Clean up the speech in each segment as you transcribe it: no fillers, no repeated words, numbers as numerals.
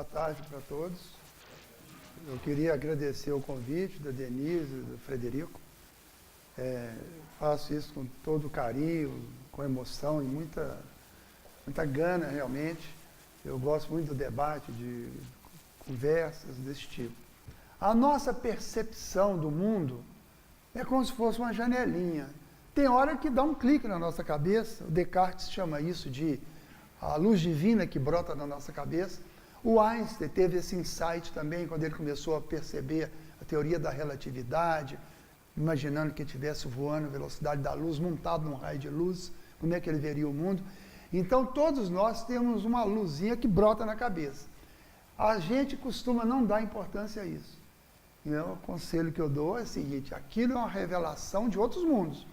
Boa tarde para todos. Eu queria agradecer o convite da Denise, do Frederico. Faço isso com todo carinho, com emoção e muita gana, realmente. Eu gosto muito do debate, de conversas desse tipo. A nossa percepção do mundo é como se fosse uma janelinha. Tem hora que dá um clique na nossa cabeça, o Descartes chama isso de a luz divina que brota na nossa cabeça. O Einstein teve esse insight também, quando ele começou a perceber a teoria da relatividade, imaginando que estivesse voando a velocidade da luz, montado num raio de luz, como é que ele veria o mundo. Então, todos nós temos uma luzinha que brota na cabeça. A gente costuma não dar importância a isso. E o conselho que eu dou é o seguinte: aquilo é uma revelação de outros mundos.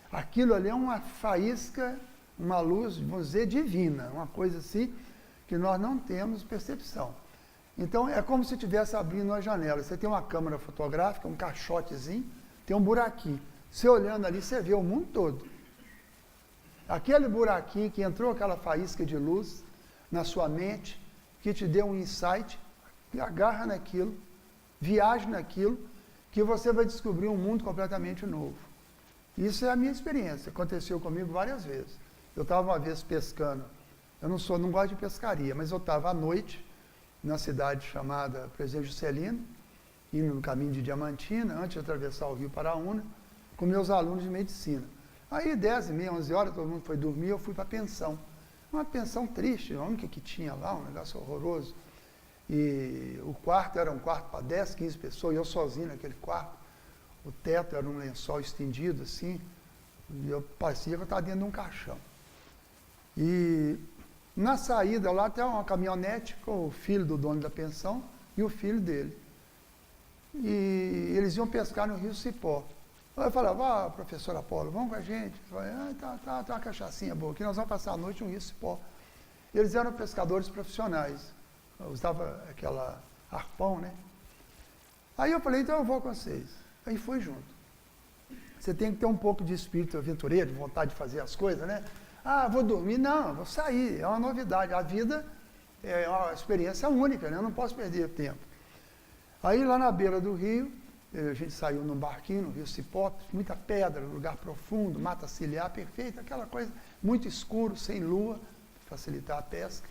Aquilo ali é uma faísca, uma luz, vamos dizer, divina, uma coisa assim que nós não temos percepção. Então, é como se estivesse abrindo uma janela. Você tem uma câmera fotográfica, um caixotezinho, tem um buraquinho. Você olhando ali, você vê o mundo todo. Aquele buraquinho que entrou aquela faísca de luz na sua mente, que te deu um insight, agarra naquilo, viaja naquilo, que você vai descobrir um mundo completamente novo. Isso é a minha experiência, aconteceu comigo várias vezes. Eu estava uma vez pescando, eu não gosto de pescaria, mas eu estava à noite, numa cidade chamada Presidente Juscelino, indo no caminho de Diamantina, antes de atravessar o Rio Paraúna, com meus alunos de medicina. Aí, 10h30, 11 horas, todo mundo foi dormir, eu fui para a pensão. Uma pensão triste, a única que tinha lá, um negócio horroroso. E o quarto era um quarto para 10, 15 pessoas, e eu sozinho naquele quarto. O teto era um lençol estendido, assim, e eu parecia que eu estava dentro de um caixão. E na saída lá tem uma caminhonete com o filho do dono da pensão e o filho dele. E eles iam pescar no Rio Cipó. Eu falava, professor Apolo, vamos com a gente. Eu falei, tá uma cachaçinha boa aqui, nós vamos passar a noite no Rio Cipó. Eles eram pescadores profissionais, usava aquela arpão, né? Aí eu falei, então eu vou com vocês. Aí fui junto. Você tem que ter um pouco de espírito aventureiro, de vontade de fazer as coisas, né? Vou dormir? Não, vou sair, é uma novidade. A vida é uma experiência única, né? Eu não posso perder tempo. Aí lá na beira do rio, a gente saiu num barquinho, no Rio Cipó, muita pedra, lugar profundo, mata ciliar, perfeito, aquela coisa muito escuro, sem lua, para facilitar a pesca.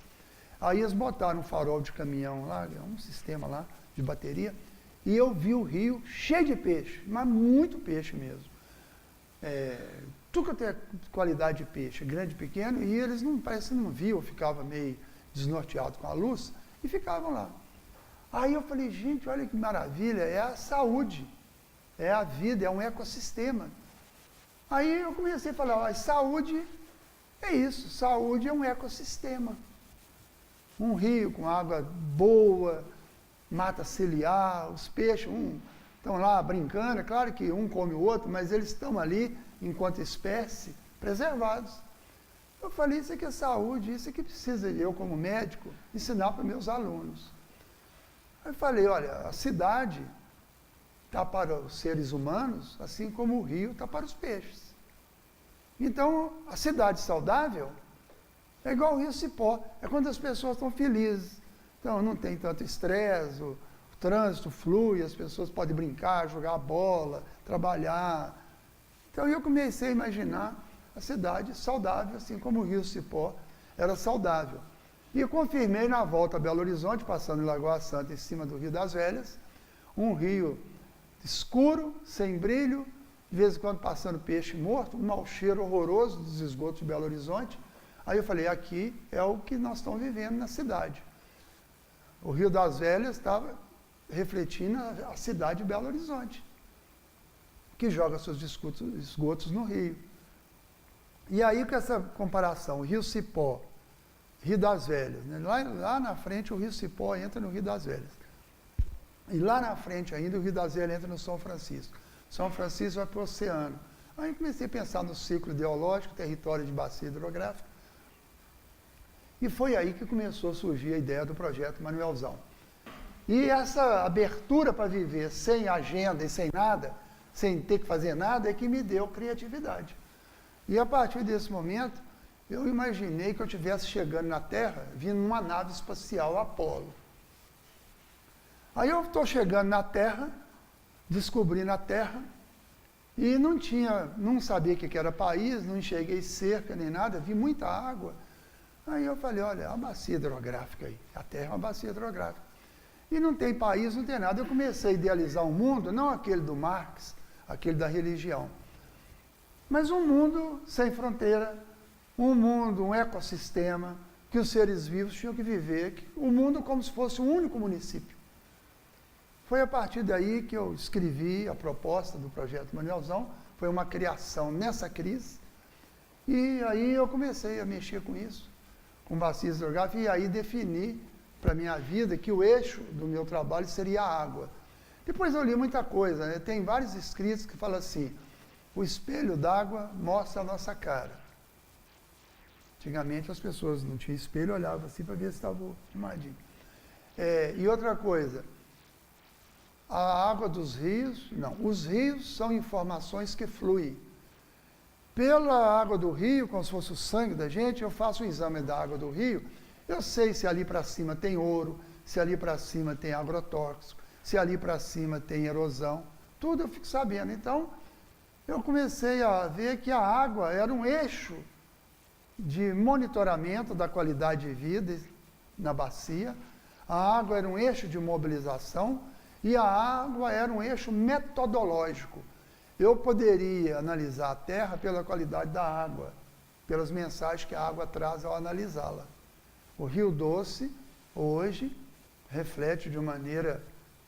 Aí eles botaram um farol de caminhão lá, um sistema lá de bateria, e eu vi o rio cheio de peixe, mas muito peixe mesmo. Tudo que tem qualidade de peixe, grande e pequeno, e eles parece que não viam, ficavam meio desnorteados com a luz, e ficavam lá. Aí eu falei, gente, olha que maravilha, é a saúde, é a vida, é um ecossistema. Aí eu comecei a falar, saúde é isso, saúde é um ecossistema. Um rio com água boa, mata ciliar, os peixes, estão lá brincando, é claro que um come o outro, mas eles estão ali, enquanto espécie, preservados. Eu falei, isso aqui é saúde, isso aqui precisa eu, como médico, ensinar para meus alunos. Aí eu falei, olha, a cidade está para os seres humanos, assim como o rio está para os peixes. Então, a cidade saudável é igual o Rio Cipó, é quando as pessoas estão felizes. Então, não tem tanto estresse, o trânsito flui, as pessoas podem brincar, jogar bola, trabalhar. Então, eu comecei a imaginar a cidade saudável, assim como o Rio Cipó era saudável. E eu confirmei na volta a Belo Horizonte, passando em Lagoa Santa, em cima do Rio das Velhas, um rio escuro, sem brilho, de vez em quando passando peixe morto, um mau cheiro horroroso dos esgotos de Belo Horizonte. Aí eu falei, aqui é o que nós estamos vivendo na cidade. O Rio das Velhas estava refletindo a cidade de Belo Horizonte, que joga seus esgotos no rio. E aí, com essa comparação, o Rio Cipó, Rio das Velhas, né? Lá na frente o Rio Cipó entra no Rio das Velhas. E lá na frente ainda o Rio das Velhas entra no São Francisco. São Francisco vai para o oceano. Aí comecei a pensar no ciclo ideológico, território de bacia hidrográfica. E foi aí que começou a surgir a ideia do projeto Manuelzão. E essa abertura para viver sem agenda e sem nada, sem ter que fazer nada, é que me deu criatividade. E a partir desse momento, eu imaginei que eu estivesse chegando na Terra, vindo numa nave espacial Apolo. Aí eu estou chegando na Terra, descobrindo a Terra, e não sabia o que era país, não enxerguei cerca nem nada, vi muita água. Aí eu falei, olha, é uma bacia hidrográfica aí, a Terra é uma bacia hidrográfica. E não tem país, não tem nada. Eu comecei a idealizar um mundo, não aquele do Marx, aquele da religião, mas um mundo sem fronteira, um mundo, um ecossistema, que os seres vivos tinham que viver, o mundo como se fosse um único município. Foi a partir daí que eu escrevi a proposta do Projeto Manuelzão, foi uma criação nessa crise, e aí eu comecei a mexer com isso, com bacias hidrográficas, e aí defini para a minha vida que o eixo do meu trabalho seria a água. Depois eu li muita coisa, né? Tem vários escritos que falam assim, o espelho d'água mostra a nossa cara. Antigamente as pessoas não tinham espelho, olhavam assim para ver se estava arrumadinho. E outra coisa, a água dos rios, não, os rios são informações que fluem. Pela água do rio, como se fosse o sangue da gente, eu faço um exame da água do rio, eu sei se ali para cima tem ouro, se ali para cima tem agrotóxico, se ali para cima tem erosão, tudo eu fico sabendo. Então, eu comecei a ver que a água era um eixo de monitoramento da qualidade de vida na bacia, a água era um eixo de mobilização e a água era um eixo metodológico. Eu poderia analisar a Terra pela qualidade da água, pelas mensagens que a água traz ao analisá-la. O Rio Doce, hoje, reflete de maneira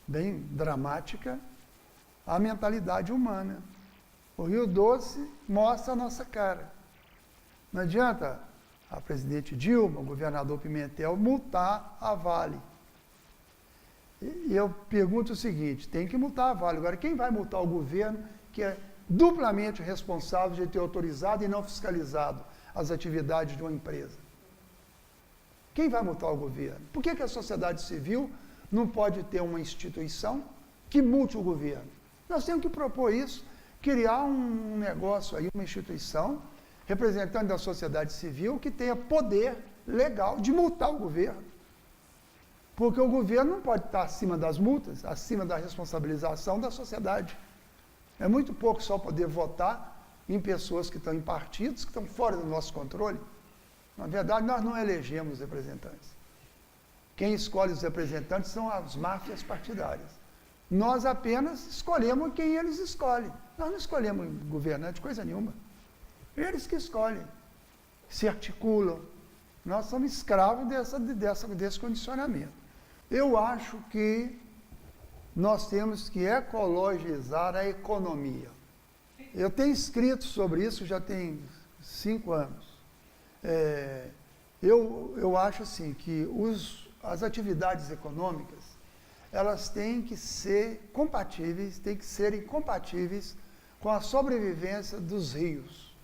bem dramática a mentalidade humana. O Rio Doce mostra a nossa cara. Não adianta a presidente Dilma, o governador Pimentel, multar a Vale. E eu pergunto o seguinte, tem que multar a Vale. Agora, quem vai multar o governo que é duplamente responsável de ter autorizado e não fiscalizado as atividades de uma empresa? Quem vai multar o governo? Por que a sociedade civil não pode ter uma instituição que multe o governo? Nós temos que propor isso, criar um negócio aí, uma instituição, representante da sociedade civil, que tenha poder legal de multar o governo. Porque o governo não pode estar acima das multas, acima da responsabilização da sociedade. É muito pouco só poder votar em pessoas que estão em partidos, que estão fora do nosso controle. Na verdade, nós não elegemos representantes. Quem escolhe os representantes são as máfias partidárias. Nós apenas escolhemos quem eles escolhem. Nós não escolhemos governante, coisa nenhuma. Eles que escolhem, se articulam. Nós somos escravos desse condicionamento. Eu acho que nós temos que ecologizar a economia. Eu tenho escrito sobre isso já tem 5 anos. Eu acho assim que as atividades econômicas, elas têm que ser compatíveis, têm que serem compatíveis com a sobrevivência dos rios,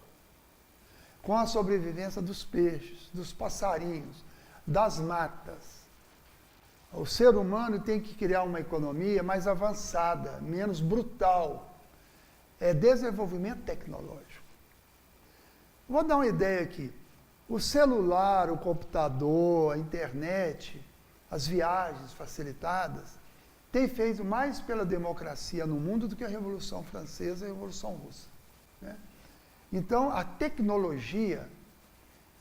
com a sobrevivência dos peixes, dos passarinhos, das matas. O ser humano tem que criar uma economia mais avançada, menos brutal. É desenvolvimento tecnológico. Vou dar uma ideia aqui. O celular, o computador, a internet, as viagens facilitadas, tem feito mais pela democracia no mundo do que a Revolução Francesa e a Revolução Russa, né? Então, a tecnologia,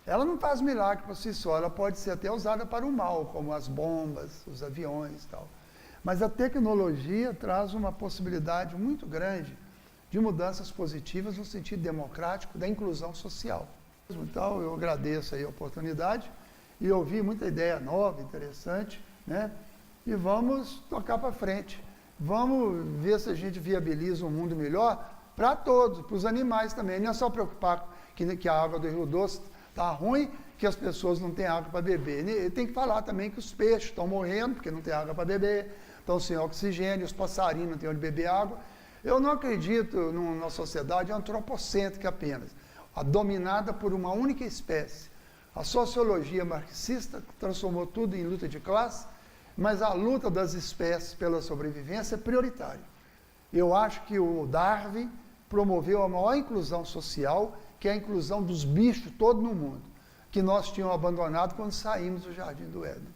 ela não faz milagre por si só, ela pode ser até usada para o mal, como as bombas, os aviões e tal. Mas a tecnologia traz uma possibilidade muito grande de mudanças positivas no sentido democrático da inclusão social. Então, eu agradeço aí a oportunidade e ouvi muita ideia nova, interessante, né? E vamos tocar para frente. Vamos ver se a gente viabiliza um mundo melhor para todos, para os animais também. Não é só preocupar que a água do Rio Doce está ruim, que as pessoas não têm água para beber. Tem que falar também que os peixes estão morrendo porque não tem água para beber, estão sem oxigênio, os passarinhos não têm onde beber água. Eu não acredito numa sociedade antropocêntrica apenas, dominada por uma única espécie. A sociologia marxista transformou tudo em luta de classe, mas a luta das espécies pela sobrevivência é prioritária. Eu acho que o Darwin promoveu a maior inclusão social, que é a inclusão dos bichos todos no mundo, que nós tínhamos abandonado quando saímos do Jardim do Éden.